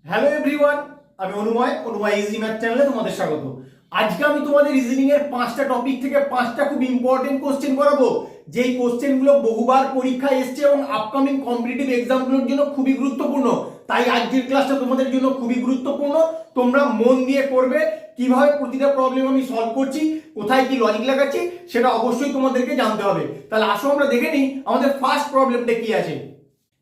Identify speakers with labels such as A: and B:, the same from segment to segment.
A: Hello everyone, আমি অনুময় easy math চ্যানেলে তোমাদের স্বাগত। আজকে আমি তোমাদের রিজনিং এর 5টা টপিক থেকে 5টা খুব ইম্পর্টেন্ট কোশ্চেন করাবো, যেই কোশ্চেনগুলো বহুবার পরীক্ষায় এসছে এবং আপকামিং কম্পিটিটিভ এক্সামগুলোর জন্য খুবই গুরুত্বপূর্ণ। তাই আজকের ক্লাসটা তোমাদের জন্য খুবই গুরুত্বপূর্ণ। তোমরা মন দিয়ে করবে। কিভাবে প্রতিটা প্রবলেম আমি সলভ করছি, কোথায় কি লজিক লাগাচ্ছি, সেটা অবশ্যই তোমাদেরকে জানতে হবে। তাহলে আসো আমরা দেখে নিই আমাদের ফার্স্ট প্রবলেমটা কি আছে।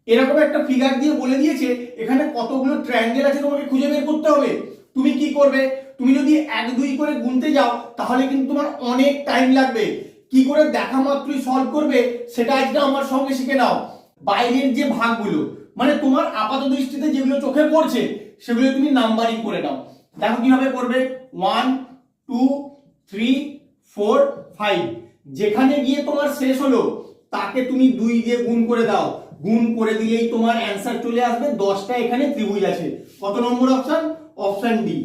A: এরকম একটা ফিগার দিয়ে বলে দিয়েছে এখানে কতগুলো ট্রায়াঙ্গেল আছে তোমাকে খুঁজে বের করতে হবে। তুমি কি করবে, তুমি যদি 1 2 করে গুনতে যাও তাহলে কিন্তু তোমার অনেক টাইম লাগবে। কি করে দেখা মাত্রই সলভ করবে সেটা আজকে আমার সঙ্গে শিখে নাও। বাইরের যে ভাগগুলো মানে তোমার আপাত দৃষ্টিতে যেগুলো চোখে পড়ছে সেগুলো তুমি নাম্বারিং করে নাও। দেখো কিভাবে করবে, 1 2 3 4 5, যেখানে গিয়ে তোমার শেষ হলো তাকে তুমি 2 দিয়ে গুণ করে দাও। গুণ করে দিলেই তোমার অ্যান্সার চলে আসবে। 10টা এখানে ত্রিভুজ আছে। কত নম্বর অপশন? Option D.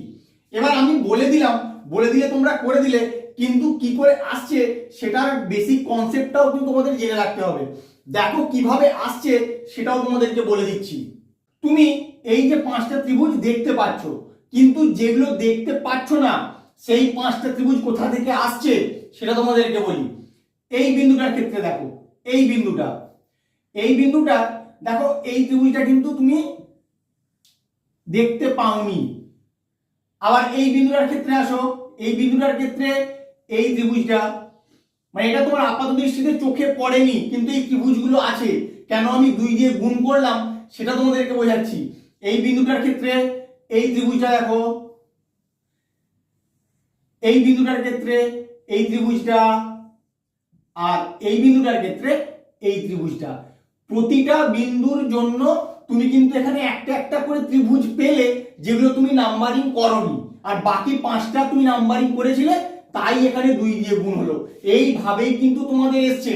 A: এবার আমি বলে দিলে তোমরা করে দিলে, কিন্তু কি করে আসছে সেটার বেসিক কনসেপ্টটাও কিন্তু তোমাদের জেনে রাখতে হবে। দেখো কিভাবে আসছে সেটাও তোমাদেরকে বলে দিচ্ছি। তুমি এই যে 5টা ত্রিভুজ দেখতে পাচ্ছ, কিন্তু যেগুলো দেখতে পাচ্ছ না সেই 5টা ত্রিভুজ কোথা থেকে আসছে সেটা তোমাদেরকে বলি। এই বিন্দুটার ক্ষেত্রে দেখো, এই বিন্দুটা দেখো, এই ত্রিভুজটা কিন্তু তুমি দেখতে পাওনি। আবার এই বিন্দুটার ক্ষেত্রে আসো, এই বিন্দুটার ক্ষেত্রে এই ত্রিভুজটা মানে এটা তোমার আপাত দৃষ্টিতে চোখে পড়েনি, কিন্তু এই ত্রিভুজগুলো আছে। কেন আমি 2 দিয়ে গুণ করলাম সেটা তোমাদেরকে বোঝাচ্ছি। এই বিন্দুটার ক্ষেত্রে এই ত্রিভুজটা দেখো, এই বিন্দুটার ক্ষেত্রে এই ত্রিভুজটা, আর এই বিন্দুটার ক্ষেত্রে এই ত্রিভুজটা। প্রতিটা বিন্দুর জন্য তুমি কিন্তু এখানে একটা একটা করে ত্রিভুজ পেলে, যেগুলো তুমি নাম্বারিং করোনি, আর বাকি 5টা তুমি নাম্বারিং করেছিলে, তাই এখানে 2 দিয়ে গুণ হলো। এইভাবেই কিন্তু তোমাদের এসছে।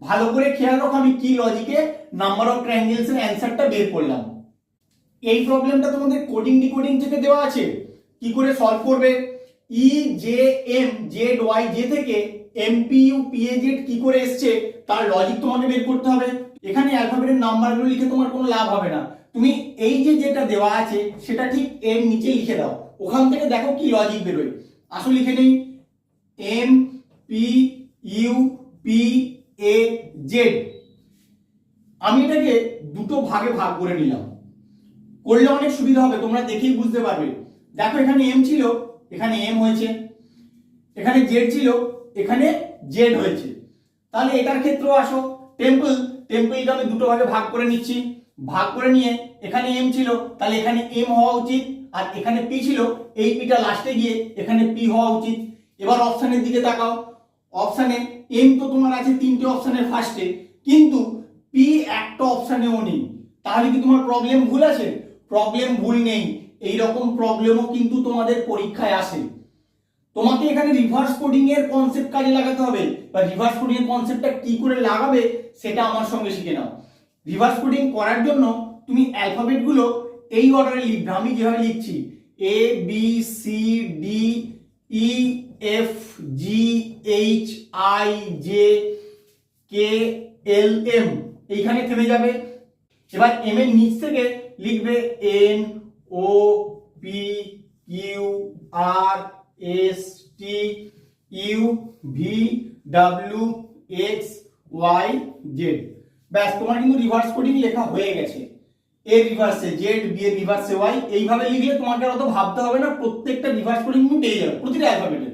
A: ভালো করে খেয়াল রাখো আমি কি লজিকে নাম্বার অফ ট্রায়াঙ্গেলস এর অ্যানসারটা বের করলাম। এই প্রবলেমটা তোমাদের কোডিং ডিকোডিং থেকে দেওয়া আছে। কি করে সলভ করবে, E J M Z Y J থেকে এমপিইউ পিএজেড কি করে এসছে তার লজিক তোমাকে বের করতে হবে। এখানে অ্যালফাবেটের নাম্বারগুলো লিখে তোমার কোনো লাভ হবে না। তুমি এই যে যেটা দেওয়া আছে সেটা ঠিক এর নিচে লিখে দাও, ওখান থেকে দেখো কি লজিক বেরোয়। আসলে লিখে নেই M P U P A Z. আমি এটাকে দুটো ভাগে ভাগ করে নিলাম, করলে অনেক সুবিধা হবে, তোমরা দেখেই বুঝতে পারবে। দেখো এখানে এম ছিল, এখানে এম হয়েছে, এখানে জেড ছিল, এখানে জেড হয়েছে। তাহলে এটার ক্ষেত্রেও আসো, টেম্পলটা আমি দুটো ভাগে ভাগ করে নিচ্ছি। ভাগ করে নিয়ে এখানে এম ছিল, তাহলে এখানে এম হওয়া উচিত, আর এখানে পি ছিল, এই পিটা লাস্টে গিয়ে এখানে পি হওয়া উচিত। এবার অপশনের দিকে তাকাও, অপশনে এম তো তোমার আছে 3টে অপশনের ফার্স্টে, কিন্তু পি একটা অপশনেও নেই। তাহলে কি তোমার প্রবলেম ভুল আছে? প্রবলেম ভুল নেই। এইরকম প্রবলেমও কিন্তু তোমাদের পরীক্ষায় আসে। তোমাকে এখানে রিভার্স কোডিং এর কনসেপ্ট কাজে লাগাতে হবে, বা রিভার্স কোডিং এর কনসেপ্টটা কি করে লাগাবে সেটা আমার সঙ্গে শিখে নাও। রিভার্স কোডিং করার জন্য তুমি অ্যালফাবেট গুলো এই অর্ডারে লিখবে, আমি যেভাবে লিখছি A B C D E F G H I J K L M, এইখানে থেমে যাবে। এবার এম এর নিচ থেকে লিখবে N O P Q R S T U V W X Y Z. ব্যাস, তোমার কিন্তু রিভার্স কোডিং লেখা হয়ে গেছে। এর রিভার্সে জেড, বি এর রিভার্সে ওয়াই, এইভাবে লিখলে তোমাকে আর অত ভাবতে হবে না, প্রত্যেকটা রিভার্স কোডিং তুমি পেয়ে যাবে প্রতিটা অ্যালফাবেটের।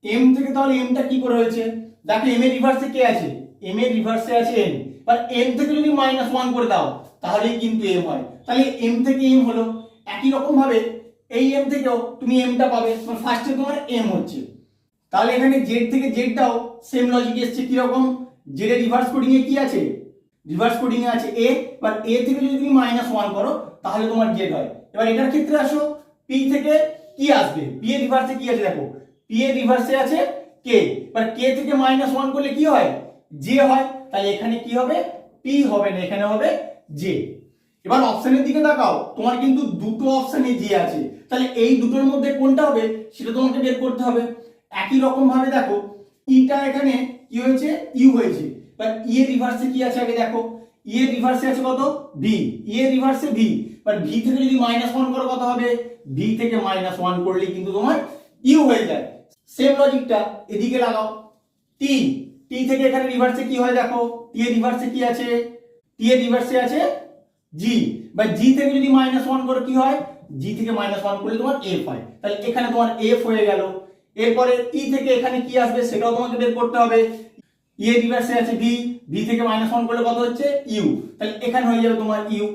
A: এম থেকে তাহলে এমটা কি করে হয়েছে, দেখো এম এর রিভার্সে কে আছে, এম এর রিভার্সে আছে এন। আর এম থেকে যদি -1 করে দাও তাহলেই কিন্তু এম হয়। তাহলে এম থেকে এম হলো। একই রকম ভাবে এই এম থেকেও তুমি এমটা পাবে, ফার্স্টে তোমার এম হচ্ছে। তাহলে এখানে জেড থেকে জেডটাও সেম লজিক এসছে। কি রকম, জেড এর রিভার্স কোডিং এ কি আছে, রিভার্স কোডিং এ আছে এ, এবার এ থেকে যদি তুমি -1 করো তাহলে তোমার জেড হয়। এবার এটার ক্ষেত্রে আসো, পি থেকে কি আসবে, পি এর রিভার্সে কি আছে দেখো, পি এর রিভার্সে আছে কে। এবার কে থেকে -1 করলে কি হয়, জে হয়। তাহলে এখানে কি হবে, পি হবে না, এখানে হবে জে। এবার অপশনের দিকে তাকাও, তোমার কিন্তু দুটো অপশনে জে আছে, তাহলে এই দুটোর মধ্যে কোনটা হবে সেটা তোমাকে বের করতে হবে। একই রকম ভাবে দেখো, ইটা এখানে কি হয়েছে, ইউ হয়েছে। এবার ই এর রিভার্সে কি আছে আগে দেখো, ই এর রিভার্সে আছে কত, ভি, ই এর রিভার্সে ভি। বাট ভি থেকে যদি -1 করো কত হবে, ভি থেকে -1 করলে কিন্তু তোমার ইউ হয়ে যায়। সেম লজিকটা এদিকে লাগাও, টি টি থেকে এখানে রিভার্সে কি হয় দেখো, টি এর রিভার্সে কি আছে, টি এর রিভার্সে আছে জি, বা জি থেকে যদি -1 করো কি হয়, জি থেকে -1 করলে তোমার এফ হয়, তাহলে এখানে তোমার এফ হয়ে গেল। এরপরে ই থেকে এখানে কি আসবে সেটাও তোমাকে বের করতে হবে, ই এর রিভার্সে আছে ভি, ভি থেকে -1 করলে কত হচ্ছে ইউ, তাহলে এখানে হয়ে যাবে তোমার ইউ,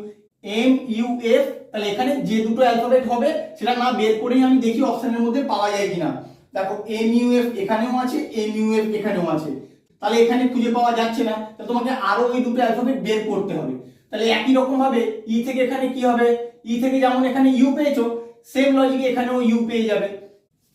A: এম ইউ এফ। তাহলে এখানে যে দুটো অ্যালফাবেট হবে সেটা না বের করেই আমি দেখি অপশনের মধ্যে পাওয়া যায় কিনা। দেখো এম ইউ এফ এখানেও আছে, এম ইউ এফ এখানেও আছে, তাহলে এখানে খুঁজে পাওয়া যাচ্ছে না, তাহলে তোমাকে আরো ওই দুটো অ্যালফাবেট বের করতে হবে। তাহলে একই রকম ভাবে ই থেকে এখানে কি হবে, ই থেকে যেমন এখানে ইউ পেয়েছো সেম লজিকে এখানেও ইউ পেয়ে যাবে।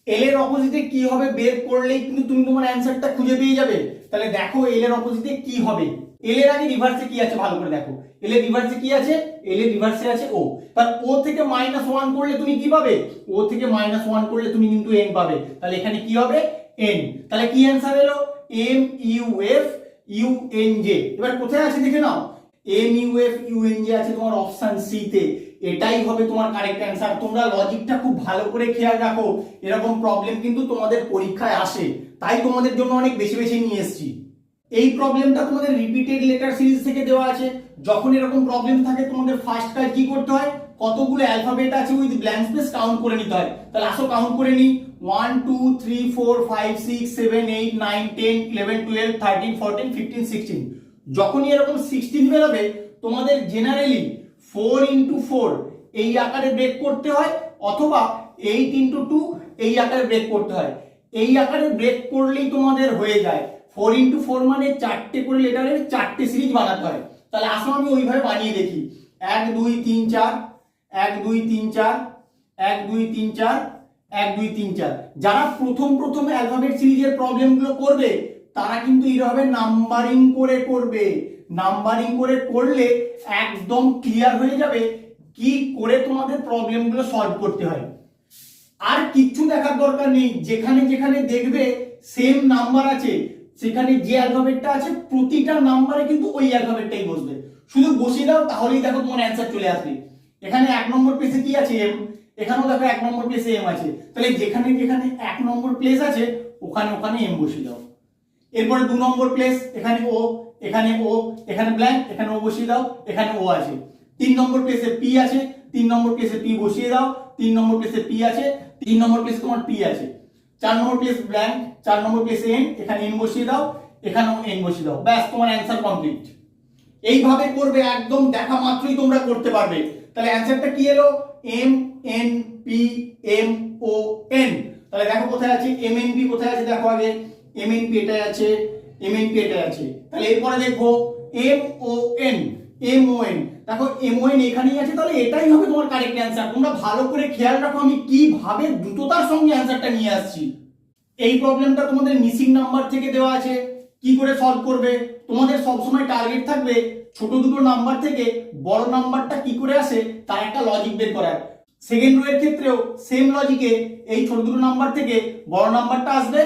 A: এল এর অপোজিটে কি হবে বের করলেই কিন্তু তুমি তোমার অ্যানসারটা খুঁজে পেয়ে যাবে। তাহলে দেখো এল এর অপোজিটে কি হবে, এল এর আগে রিভার্সে কি আছে ভালো করে দেখো, এল এর রিভার্সে কি আছে, এল এর রিভার্সে আছে ও, তার ও থেকে -1 করলে তুমি কি পাবে, ও থেকে -1 করলে তুমি কিন্তু এন পাবে, তাহলে এখানে কি হবে এন। তাহলে কি অ্যানসার এলো, M U F U N J. এবার কোথায় আছে দেখে নাও, M U F U N J আছে তোমার অপশন সি তে, এটাই হবে তোমার কারেক্ট অ্যান্সার। তোমরা লজিকটা খুব ভালো করে খেয়াল রাখো, এরকম প্রবলেম কিন্তু তোমাদের পরীক্ষায় আসে, তাই তোমাদের জন্য অনেক বেশি বেশি নিয়ে এসেছি। এই প্রবলেমটা তোমাদের রিপিটেড লেটার সিরিজ থেকে দেওয়া আছে। যখন এরকম প্রবলেম থাকে তোমাদের ফার্স্ট কাজ কি করতে হয়, কতগুলো অ্যালফাবেট আছে উইথ ব্ল্যাঙ্ক স্পেস কাউন্ট করে নিতে হয়। তাহলে আসো কাউন্ট করে নি, 1 2 3 4 5 6 7 8 9 10 11 12 13 14 15 16। যখনই এরকম 16 বেরোবে তোমাদের জেনারেলি 4 into 4 এই আকারে ব্রেক করতে হয়, অথবা 8 into 2 এই আকারে ব্রেক করতে হয়। এই আকারে ব্রেক করলেই তোমাদের হয়ে যায় 4 into 4 মানে 4টে করে লেটারের 4টে সিরিজ বানাতে হয়। তাহলে আসো আমি ওইভাবে বানিয়ে দেখি, 1 2 3 4 1 2 3 4 1 2 3 4 1 2 3 4। যারা প্রথম অ্যালফাবেট সিরিজের প্রবলেমগুলো করবে তারা কিন্তু এইভাবে নাম্বারিং করে করবে, নাম্বারিং করে করলে একদম ক্লিয়ার হয়ে যাবে কি করে তোমাদের প্রবলেমগুলো সলভ করতে হয়। আর কিচ্ছু দেখার দরকার নেই, যেখানে যেখানে দেখবে সেম নাম্বার আছে সেখানে যে অ্যালফাবেটটা আছে প্রতিটা নাম্বারে কিন্তু ওই অ্যালফাবেটটাই বসবে, শুধু বসিয়ে দাও তাহলেই দেখো তোমার অ্যান্সার চলে আসবে। এখানে 1 নম্বর প্লেসে কি আছে এম, এখানেও দেখো 1 নম্বর প্লেসে এম আছে, তাহলে যেখানে যেখানে 1 নম্বর প্লেস আছে ওখানে ওখানে এম বসিয়ে দাও। এরপরে 2 নম্বর প্লেস এখানে ও, এখানে ও, এখানে ব্ল্যাঙ্ক, এখানে ও বসিয়ে দাও, এখানে ও আছে। 3 নম্বর প্লেসে পি আছে, 3 নম্বর প্লেসে পি বসিয়ে দাও, 3 নম্বর প্লেসে পি আছে, 3 নম্বর প্লেসে তোমার পি আছে। 4 নম্বর প্লেস ব্ল্যাঙ্ক, 4 নম্বর প্লেসে এন, এখানে এন বসিয়ে দাও, এখানেও এন বসিয়ে দাও, ব্যাস তোমার অ্যান্সার কমপ্লিট। এইভাবে করবে, একদম দেখা মাত্রই তোমরা করতে পারবে। তাহলে অ্যান্সারটা কি এলো, M N P M O N. তাহলে দেখো কোথায় আছে এম এন পি, কোথায় আছে দেখো আগে, এম এন পি এটাই আছে, এম এন পি এটাই আছে। তাহলে এরপরে দেখো M O N, M O N, দেখো এম ও এন এখানেই আছে, তাহলে এটাই হবে তোমার কারেক্ট অ্যান্সার। তোমরা ভালো করে খেয়াল রাখো আমি কিভাবে দ্রুততার সঙ্গে অ্যান্সারটা নিয়ে আসছি। এই প্রবলেমটা তোমাদের মিসিং নাম্বার থেকে দেওয়া আছে, কি করে সলভ করবে। তোমাদের সবসময় টার্গেট থাকবে ছোট দুটো নাম্বার থেকে বড় নাম্বারটা কি করে আসে তার একটা লজিক বের করার। সেকেন্ড রো এর ক্ষেত্রেও সেম লজিকে এই ছোট দুটো নাম্বার থেকে বড় নাম্বারটা আসবে,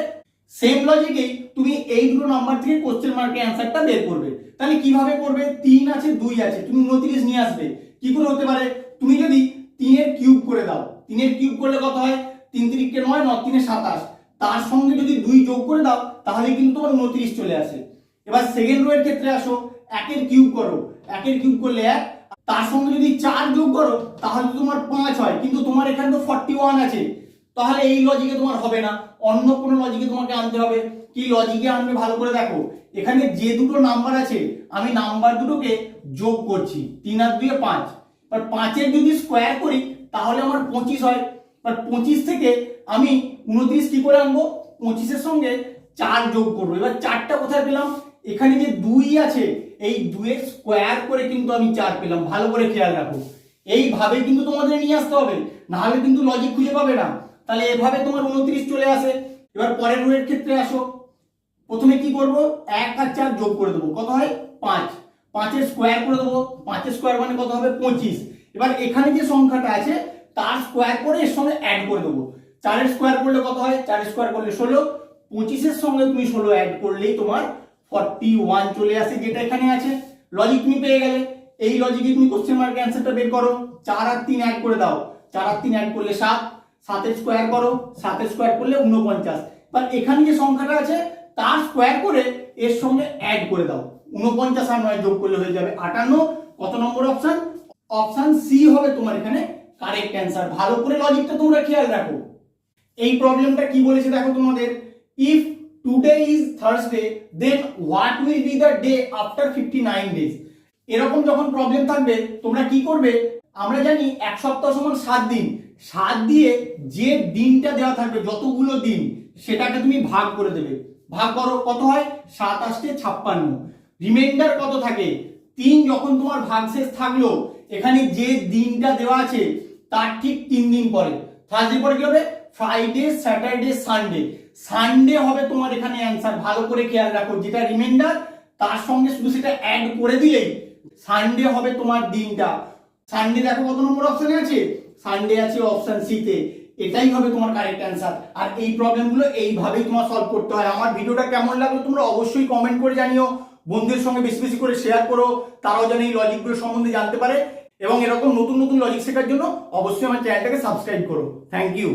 A: সেম লজিকে তুমি এই দুটো নাম্বার থেকে কোশ্চেন মার্কের অ্যান্সারটা বের করবে। তাহলে কিভাবে করবে, 3 আছে 2 আছে, তুমি 29 নিয়ে আসবে। কি করে হতে পারে, তুমি যদি 3 এর কিউব করে দাও, 3 এর কিউব করলে কত হয়, 3 3 কে 9, 9 3 27, তার সঙ্গে যদি 2 যোগ করে দাও তাহলে কিন্তু তোমার 29 চলে আসে। এবার সেকেন্ড রো এর ক্ষেত্রে আসো, 1 এর কিউব করো, 1 এর কিউব করলে 1, তার সঙ্গে যদি 4 যোগ করো তাহলে তোমার 5 হয়, কিন্তু তোমার এখানে তো 41 আছে, তাহলে এই লজিকে তোমার হবে না, অন্য কোনো লজিকে তোমাকে আনতে হবে। কি লজিকে আনবে ভালো করে দেখো, এখানে যে দুটো নাম্বার আছে আমি নাম্বার দুটোকে যোগ করছি, 3 আর 2 5, আর 5 এর যদি স্কোয়ার করি তাহলে আমার 25 হয়। আর 25 থেকে আমি 29 কি করে আনবো, 25 এর সঙ্গে 4 যোগ করবো। এবার 4টা কোথায় পেলাম, এখানে যে 2 আছে এই 2 এর স্কোয়ার করে কিন্তু আমি 4 পেলাম, ভালো করে খেয়াল রাখো। এইভাবে কিন্তু তোমাদের নিয়ে আসতে হবে, না হলে কিন্তু লজিক খুঁজে পাবে না। তাহলে এভাবে তোমার 29 চলে আসে। এবার পরের রো এর ক্ষেত্রে আসো, প্রথমে কি করব, 1 আর 4 যোগ করে দেবো, কত হয় 5, 5 এর স্কোয়ার করে দেবো, 5 এর স্কোয়ার মানে কত হবে 25। এবার এখানে যে সংখ্যাটা আছে তার স্কোয়ার করে এর সঙ্গে অ্যাড করে দেবো, 4 এর স্কোয়ার করলে কত হয়, 4 এর স্কোয়ার করলে 16, 25 এর সঙ্গে তুমি 16 অ্যাড করলেই তোমার 41 চলে আসে, যেটা এখানে আছে। লজিক তুমি পেয়ে গেলে। এই লজিকে তুমি কোশ্চেন মার্কের অ্যান্সারটা বের করো। 4 আর 3 অ্যাড করে দাও, 4 আর 3 অ্যাড করলে 7, 7 স্কোয়ার করো, 7 স্কোয়ার করলে 49। বাট এখানে যে সংখ্যাটা আছে তার স্কোয়ার করে এর সঙ্গে অ্যাড করে দাও, 49 আর 9 যোগ করলে হয়ে যাবে 58। কত নম্বর অপশন? অপশন সি হবে তোমার এখানে কারেক্ট অ্যান্সার। ভালো করে লজিকটা তোমরা খেয়াল রাখো। এই প্রবলেমটা কি বলেছে দেখো তোমাদের, if today is Thursday then what will be the day after 59 days. এরকম যখন প্রবলেম থাকবে তোমরা কি করবে, আমরা জানি এক সপ্তাহ সমান 7 দিন, 7 দিয়ে যে দিনটা দেওয়া থাকবে যতগুলো দিন সেটাকে তুমি ভাগ করে দেবে। ভাগ করো, কত হয়? 7 আসতে 56। রিমাইন্ডার কত থাকে? 3 যখন তোমার ভাগশেষ থাকলো এখানে যে দিনটা দেওয়া আছে তার ঠিক 3 দিন পরে, থার্সডে পরে কি হবে? Friday, Saturday, Sunday. সানডে হবে তোমার এখানে অ্যান্সার। ভালো করে খেয়াল রাখো, যেটা রিমাইন্ডার তার সঙ্গে শুধু সেটা অ্যাড করে দিলেই সানডে হবে তোমার দিনটা। সানডে দেখো কত নম্বর অপশনে আছে? সানডে আছে অপশন সি তে। এটাই হবে তোমার কারেক্ট অ্যান্সার। আর এই প্রবলেমগুলো এইভাবেই তোমার সলভ করতে হয়। আমার ভিডিওটা কেমন লাগলো তোমরা অবশ্যই কমেন্ট করে জানিও। বন্ধুদের সঙ্গে বেশি বেশি করে শেয়ার করো, তারাও যেন এই লজিকগুলো সম্বন্ধে জানতে পারে। এবং এরকম নতুন নতুন লজিক শেখার জন্য অবশ্যই আমার চ্যানেলটাকে সাবস্ক্রাইব করো। Thank you.